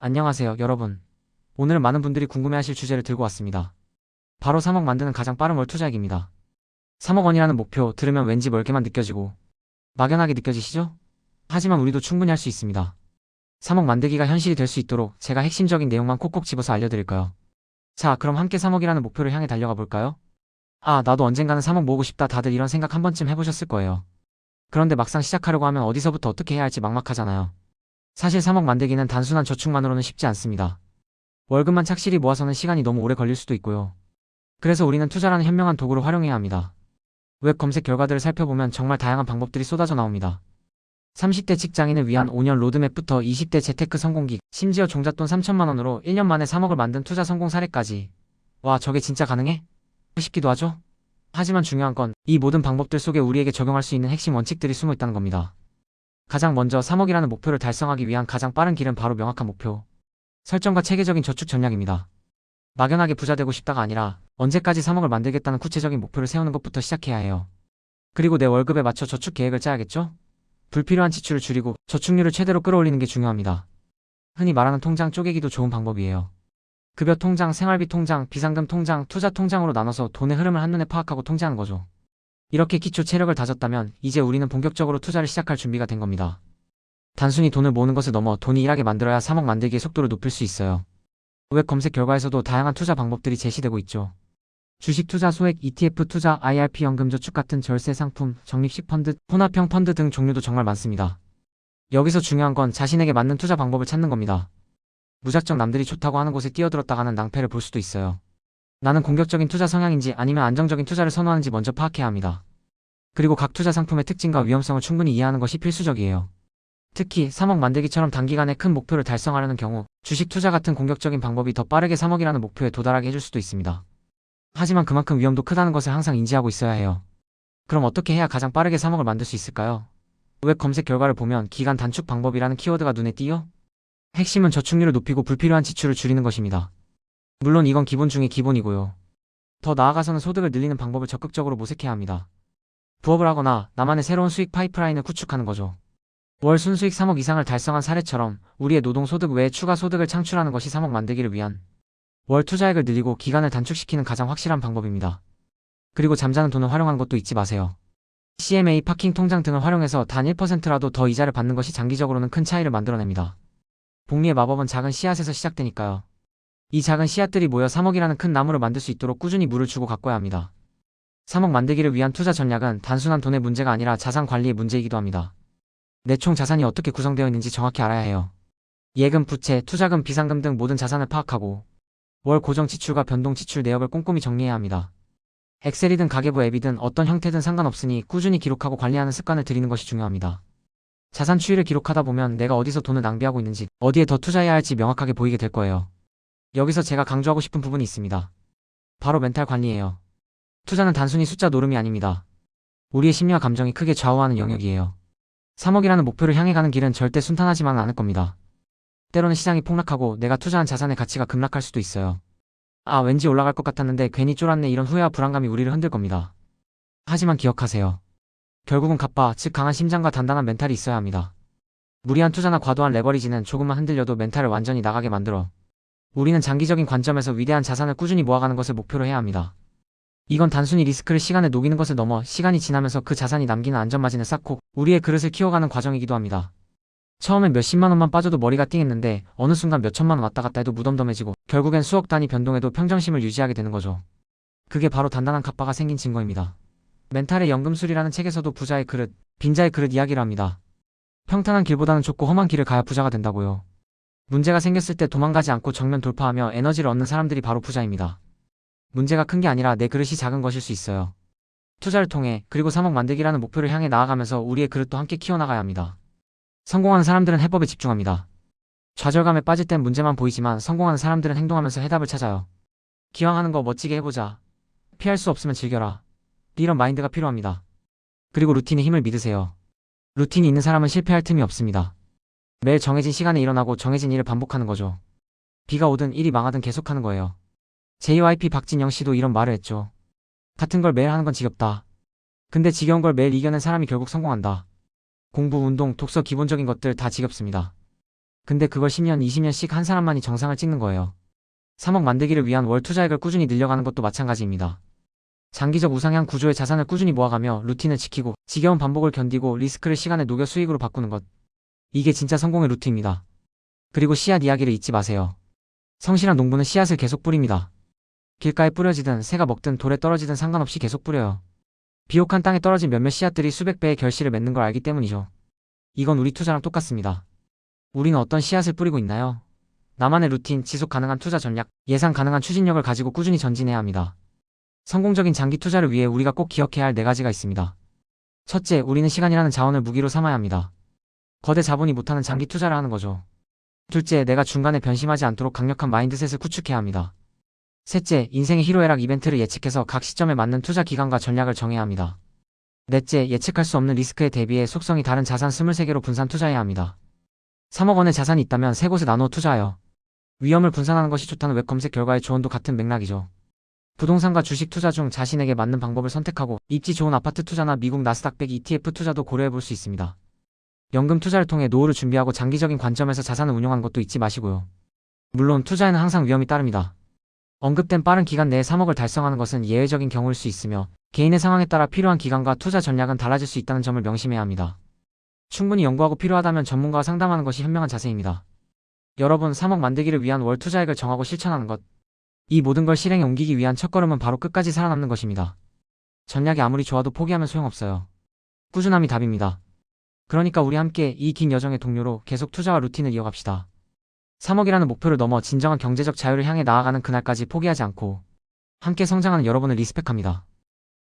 안녕하세요, 여러분. 오늘은 많은 분들이 궁금해하실 주제를 들고 왔습니다. 바로 3억 만드는 가장 빠른 월 투자액입니다. 3억 원이라는 목표 들으면 왠지 멀게만 느껴지고 막연하게 느껴지시죠? 하지만 우리도 충분히 할 수 있습니다. 3억 만들기가 현실이 될 수 있도록 제가 핵심적인 내용만 콕콕 집어서 알려드릴까요? 자, 그럼 함께 3억이라는 목표를 향해 달려가 볼까요? 아, 나도 언젠가는 3억 모으고 싶다, 다들 이런 생각 한 번쯤 해보셨을 거예요. 그런데 막상 시작하려고 하면 어디서부터 어떻게 해야 할지 막막하잖아요. 사실 3억 만들기는 단순한 저축만으로는 쉽지 않습니다. 월급만 착실히 모아서는 시간이 너무 오래 걸릴 수도 있고요. 그래서 우리는 투자라는 현명한 도구를 활용해야 합니다. 웹 검색 결과들을 살펴보면 정말 다양한 방법들이 쏟아져 나옵니다. 30대 직장인을 위한 5년 로드맵부터 20대 재테크 성공기, 심지어 종잣돈 3천만 원으로 1년 만에 3억을 만든 투자 성공 사례까지. 와, 저게 진짜 가능해? 싶기도 하죠? 하지만 중요한 건 이 모든 방법들 속에 우리에게 적용할 수 있는 핵심 원칙들이 숨어 있다는 겁니다. 가장 먼저 3억이라는 목표를 달성하기 위한 가장 빠른 길은 바로 명확한 목표 설정과 체계적인 저축 전략입니다. 막연하게 부자 되고 싶다가 아니라 언제까지 3억을 만들겠다는 구체적인 목표를 세우는 것부터 시작해야 해요. 그리고 내 월급에 맞춰 저축 계획을 짜야겠죠? 불필요한 지출을 줄이고 저축률을 최대로 끌어올리는 게 중요합니다. 흔히 말하는 통장 쪼개기도 좋은 방법이에요. 급여 통장, 생활비 통장, 비상금 통장, 투자 통장으로 나눠서 돈의 흐름을 한눈에 파악하고 통제하는 거죠. 이렇게 기초 체력을 다졌다면 이제 우리는 본격적으로 투자를 시작할 준비가 된 겁니다. 단순히 돈을 모으는 것을 넘어 돈이 일하게 만들어야 3억 만들기의 속도를 높일 수 있어요. 웹 검색 결과에서도 다양한 투자 방법들이 제시되고 있죠. 주식 투자, 소액, ETF 투자, IRP 연금저축 같은 절세 상품, 적립식 펀드, 혼합형 펀드 등 종류도 정말 많습니다. 여기서 중요한 건 자신에게 맞는 투자 방법을 찾는 겁니다. 무작정 남들이 좋다고 하는 곳에 뛰어들었다가는 낭패를 볼 수도 있어요. 나는 공격적인 투자 성향인지 아니면 안정적인 투자를 선호하는지 먼저 파악해야 합니다. 그리고 각 투자 상품의 특징과 위험성을 충분히 이해하는 것이 필수적이에요. 특히 3억 만들기처럼 단기간에 큰 목표를 달성하려는 경우 주식 투자 같은 공격적인 방법이 더 빠르게 3억이라는 목표에 도달하게 해줄 수도 있습니다. 하지만 그만큼 위험도 크다는 것을 항상 인지하고 있어야 해요. 그럼 어떻게 해야 가장 빠르게 3억을 만들 수 있을까요? 웹 검색 결과를 보면 기간 단축 방법이라는 키워드가 눈에 띄요? 핵심은 저축률을 높이고 불필요한 지출을 줄이는 것입니다. 물론 이건 기본 중에 기본이고요. 더 나아가서는 소득을 늘리는 방법을 적극적으로 모색해야 합니다. 부업을 하거나 나만의 새로운 수익 파이프라인을 구축하는 거죠. 월 순수익 3억 이상을 달성한 사례처럼 우리의 노동소득 외에 추가 소득을 창출하는 것이 3억 만들기를 위한 월 투자액을 늘리고 기간을 단축시키는 가장 확실한 방법입니다. 그리고 잠자는 돈을 활용하는 것도 잊지 마세요. CMA, 파킹 통장 등을 활용해서 단 1%라도 더 이자를 받는 것이 장기적으로는 큰 차이를 만들어냅니다. 복리의 마법은 작은 씨앗에서 시작되니까요. 이 작은 씨앗들이 모여 3억이라는 큰 나무를 만들 수 있도록 꾸준히 물을 주고 가꿔야 합니다. 3억 만들기를 위한 투자 전략은 단순한 돈의 문제가 아니라 자산 관리의 문제이기도 합니다. 내 총 자산이 어떻게 구성되어 있는지 정확히 알아야 해요. 예금, 부채, 투자금, 비상금 등 모든 자산을 파악하고 월 고정 지출과 변동 지출 내역을 꼼꼼히 정리해야 합니다. 엑셀이든 가계부 앱이든 어떤 형태든 상관없으니 꾸준히 기록하고 관리하는 습관을 들이는 것이 중요합니다. 자산 추이를 기록하다 보면 내가 어디서 돈을 낭비하고 있는지, 어디에 더 투자해야 할지 명확하게 보이게 될 거예요. 여기서 제가 강조하고 싶은 부분이 있습니다. 바로 멘탈 관리예요. 투자는 단순히 숫자 노름이 아닙니다. 우리의 심리와 감정이 크게 좌우하는 영역이에요. 3억이라는 목표를 향해 가는 길은 절대 순탄하지만은 않을 겁니다. 때로는 시장이 폭락하고 내가 투자한 자산의 가치가 급락할 수도 있어요. 아, 왠지 올라갈 것 같았는데 괜히 쫄았네, 이런 후회와 불안감이 우리를 흔들 겁니다. 하지만 기억하세요. 결국은 갑바, 즉 강한 심장과 단단한 멘탈이 있어야 합니다. 무리한 투자나 과도한 레버리지는 조금만 흔들려도 멘탈을 완전히 나가게 만들어 우리는 장기적인 관점에서 위대한 자산을 꾸준히 모아가는 것을 목표로 해야 합니다. 이건 단순히 리스크를 시간에 녹이는 것을 넘어 시간이 지나면서 그 자산이 남기는 안전마진을 쌓고 우리의 그릇을 키워가는 과정이기도 합니다. 처음엔 몇십만 원만 빠져도 머리가 띵했는데 어느 순간 몇천만 원 왔다 갔다 해도 무덤덤해지고 결국엔 수억 단위 변동에도 평정심을 유지하게 되는 거죠. 그게 바로 단단한 갑바가 생긴 증거입니다. 멘탈의 연금술이라는 책에서도 부자의 그릇, 빈자의 그릇 이야기를 합니다. 평탄한 길보다는 좁고 험한 길을 가야 부자가 된다고요. 문제가 생겼을 때 도망가지 않고 정면 돌파하며 에너지를 얻는 사람들이 바로 부자입니다. 문제가 큰 게 아니라 내 그릇이 작은 것일 수 있어요. 투자를 통해 그리고 3억 만들기라는 목표를 향해 나아가면서 우리의 그릇도 함께 키워나가야 합니다. 성공하는 사람들은 해법에 집중합니다. 좌절감에 빠질 땐 문제만 보이지만 성공하는 사람들은 행동하면서 해답을 찾아요. 기왕 하는 거 멋지게 해보자. 피할 수 없으면 즐겨라. 이런 마인드가 필요합니다. 그리고 루틴의 힘을 믿으세요. 루틴이 있는 사람은 실패할 틈이 없습니다. 매일 정해진 시간에 일어나고 정해진 일을 반복하는 거죠. 비가 오든 일이 망하든 계속하는 거예요. JYP 박진영 씨도 이런 말을 했죠. 같은 걸 매일 하는 건 지겹다. 근데 지겨운 걸 매일 이겨낸 사람이 결국 성공한다. 공부, 운동, 독서 기본적인 것들 다 지겹습니다. 근데 그걸 10년, 20년씩 한 사람만이 정상을 찍는 거예요. 3억 만들기를 위한 월 투자액을 꾸준히 늘려가는 것도 마찬가지입니다. 장기적 우상향 구조의 자산을 꾸준히 모아가며 루틴을 지키고 지겨운 반복을 견디고 리스크를 시간에 녹여 수익으로 바꾸는 것. 이게 진짜 성공의 루트입니다. 그리고 씨앗 이야기를 잊지 마세요. 성실한 농부는 씨앗을 계속 뿌립니다. 길가에 뿌려지든 새가 먹든 돌에 떨어지든 상관없이 계속 뿌려요. 비옥한 땅에 떨어진 몇몇 씨앗들이 수백 배의 결실을 맺는 걸 알기 때문이죠. 이건 우리 투자랑 똑같습니다. 우리는 어떤 씨앗을 뿌리고 있나요? 나만의 루틴, 지속 가능한 투자 전략, 예상 가능한 추진력을 가지고 꾸준히 전진해야 합니다. 성공적인 장기 투자를 위해 우리가 꼭 기억해야 할 4가지가 있습니다. 첫째, 우리는 시간이라는 자원을 무기로 삼아야 합니다. 거대 자본이 못하는 장기 투자를 하는 거죠. 둘째, 내가 중간에 변심하지 않도록 강력한 마인드셋을 구축해야 합니다. 셋째, 인생의 희로애락 이벤트를 예측해서 각 시점에 맞는 투자 기간과 전략을 정해야 합니다. 넷째, 예측할 수 없는 리스크에 대비해 속성이 다른 자산 23개로 분산 투자해야 합니다. 3억 원의 자산이 있다면 3곳에 나누어 투자하여 위험을 분산하는 것이 좋다는 웹 검색 결과의 조언도 같은 맥락이죠. 부동산과 주식 투자 중 자신에게 맞는 방법을 선택하고 입지 좋은 아파트 투자나 미국 나스닥 100 ETF 투자도 고려해 볼 수 있습니다. 연금 투자를 통해 노후를 준비하고 장기적인 관점에서 자산을 운용하는 것도 잊지 마시고요. 물론 투자에는 항상 위험이 따릅니다. 언급된 빠른 기간 내에 3억을 달성하는 것은 예외적인 경우일 수 있으며 개인의 상황에 따라 필요한 기간과 투자 전략은 달라질 수 있다는 점을 명심해야 합니다. 충분히 연구하고 필요하다면 전문가와 상담하는 것이 현명한 자세입니다. 여러분, 3억 만들기를 위한 월 투자액을 정하고 실천하는 것. 이 모든 걸 실행에 옮기기 위한 첫걸음은 바로 끝까지 살아남는 것입니다. 전략이 아무리 좋아도 포기하면 소용없어요. 꾸준함이 답입니다. 그러니까 우리 함께 이 긴 여정의 동료로 계속 투자와 루틴을 이어갑시다. 3억이라는 목표를 넘어 진정한 경제적 자유를 향해 나아가는 그날까지 포기하지 않고 함께 성장하는 여러분을 리스펙합니다.